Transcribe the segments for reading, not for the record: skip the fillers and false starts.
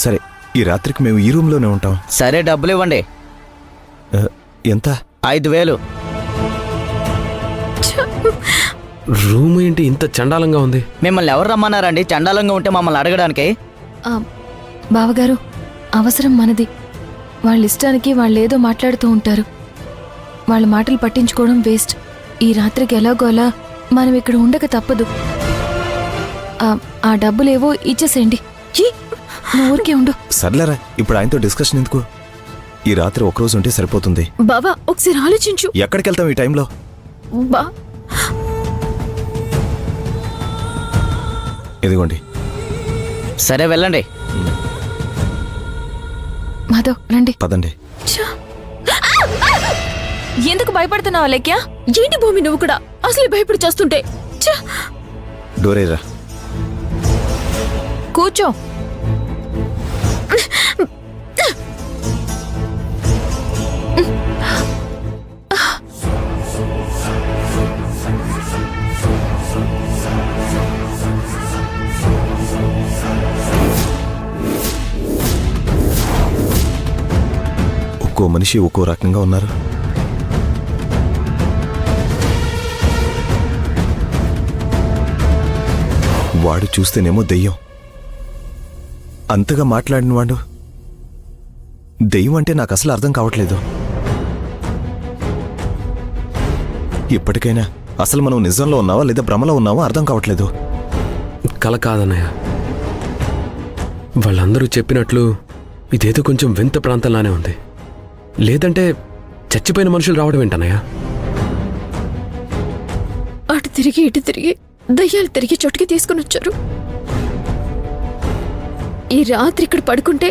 సరే, ఈ రాత్రికి మేము ఈ రూమ్లోనే ఉంటాం. సరే, డబ్బులు ఇవ్వండి. ఎంత? 5,000. రూమ్ ఏంటి ఇంత చండాలంగా ఉంది? మిమ్మల్ని ఎవరు రమ్మన్నారండి చండాలంగా ఉంటే మమ్మల్ని అడగడానికి? బావగారు, అవసరం మనది. వాళ్ళ ఇష్టానికి వాళ్ళేదో మాట్లాడుతూ ఉంటారు. వాళ్ళ మాటలు పట్టించుకోవడం వేస్ట్. ఈ రాత్రికి ఎలాగో అలా మనం ఇక్కడ ఉండక తప్పదు. ఆ డబ్బులేవో ఇచ్చేసేయండి. నువ్వు ఊరికే ఉండు. సర్లేరా, ఇప్పుడు ఆయనతో డిస్కషన్ ఎందుకు? ఈ రాత్రి ఒకరోజు ఉంటే సరిపోతుంది. బావా, ఒకసారి ఆలోచించు. ఎక్కడికి వెళ్తాం ఈ టైంలో? ఇదిగోండి. సరే, వెళ్ళండి. మాధవ్, రండి. పదండి. ఎందుకు భయపడుతున్నావు లేక్యా? ఏంటి భూమి నువ్వు కూడా అసలు భయపడి చేస్తుంటే? డోరేరా. కూర్చో. ఒక్కో మనిషి ఒక్కో రకంగా ఉన్నారు. వాడు చూస్తేనేమో దెయ్యం, అంతగా మాట్లాడిన వాడు దెయ్యం అంటే నాకు అసలు అర్థం కావట్లేదు. ఇప్పటికైనా అసలు మనం నిజంలో ఉన్నావా లేదా భ్రమలో ఉన్నావా అర్థం కావట్లేదు. కల కాదన్నయ్య, వాళ్ళందరూ చెప్పినట్లు ఇదేదో కొంచెం వింత ప్రాంతంలానే ఉంది. లేదంటే చచ్చిపోయిన మనుషులు రావడం ఏంటన్నయ్య? అటు తిరిగి ఇటు తిరిగి దయ్యాలు తిరిగి చోటుకి తీసుకుని వచ్చారు. ఈ రాత్రి ఇక్కడ పడుకుంటే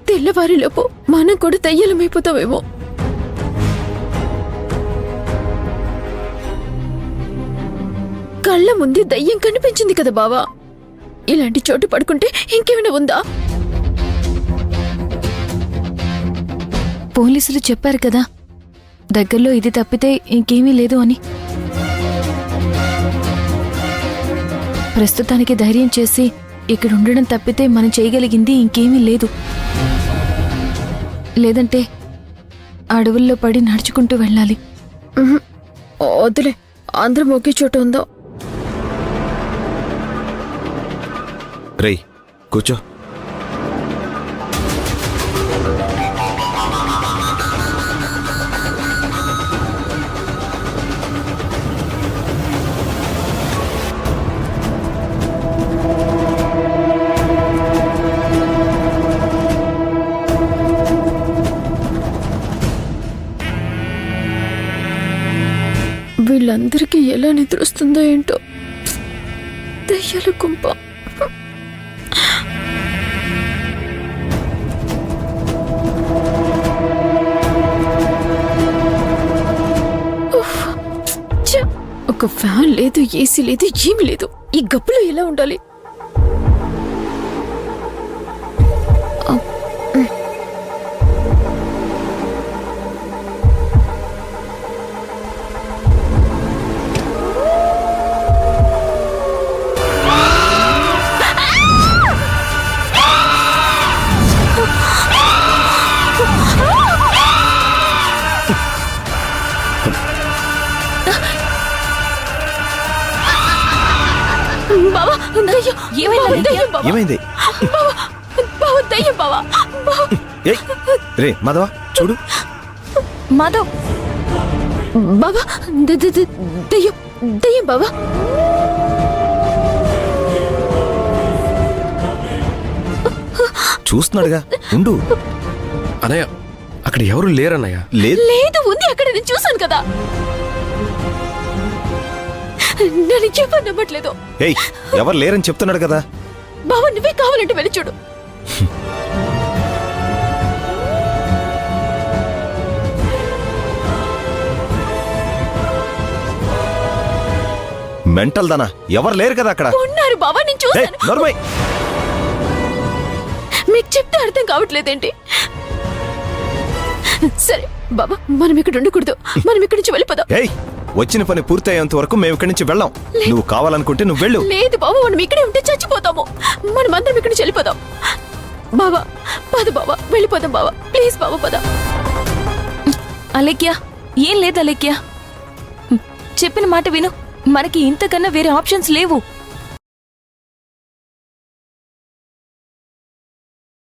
తెల్లవారిలోపు మనం కూడా దయ్యాలమైపోతామేమో. కళ్ళ ముందే దయ్యం కనిపించింది కదా బావా. ఇలాంటి చోటు పడుకుంటే ఇంకేమైనా ఉందా? పోలీసులు చెప్పారు కదా, దగ్గరలో ఇది తప్పితే ఇంకేమీ లేదు అని. ప్రస్తుతానికి ధైర్యం చేసి ఇక్కడ ఉండడం తప్పితే మనం చేయగలిగింది ఇంకేమీ లేదు. లేదంటే అడవుల్లో పడి నడుచుకుంటూ వెళ్ళాలి. వద్దులే, అందరం ఒకే చోటు ఉందో. రేయ్, కూర్చో. వీళ్ళందరికీ ఎలా నిద్రొస్తుందో ఏంటో. దయ్యాల గుంప. ఒక ఫ్యాన్ లేదు, ఏసీ లేదు, ఏమీ లేదు. ఈ గప్పులో ఎలా ఉండాలి? ఏమైంది? రే మాధవ, చూడు. మాధవ్, బావా, దయ్యం దయ్యం బావా. చూస్తున్నాడుగా, ఉండు. అన్నయ్య, అక్కడ ఎవరు లేరన్నయ్య. లేదు, ఉంది అక్కడ, నేను చూశాను కదా. నన్ను ఎవరు నమ్మట్లేదు. ఏయ్, ఎవరు లేరని చెప్తున్నాడు కదా. బావా, నువ్వే కావాలంటే వెళ్ళి చూడు. మెంటల్ దానా, ఎవరు లేరు కదా అక్కడ. ఉన్నారు బావా, నేను చూశాను. నోర్మై, మీకు చెప్తే అర్థం కావట్లేదేంటి? సరే బాబా, మనం ఇక్కడ ఉండకూడదు. మనం ఇక్కడి నుంచి వెళ్ళిపోదాం. ఏయ్, వచ్చిన పని పూర్తయ్యేంత వరకు మేము ఇక్కడి నుంచి వెళ్ళాం. నువ్వు కావాలనుకుంటే నువ్వు వెళ్ళు. లేదు బాబు, మనం ఇక్కడే ఉంటే చచ్చిపోతాము. మనం అందరం ఇక్కడి నుంచి వెళ్ళిపోదాం. బావా పద బావా, వెళ్ళిపోదాం బావా, ప్లీజ్ బావా పద. అలేఖ్య, ఏం లేదు అలేఖ్య, చెప్పిన మాట విను, మనకి ఇంతకన్నా వేరే ఆప్షన్స్ లేవు.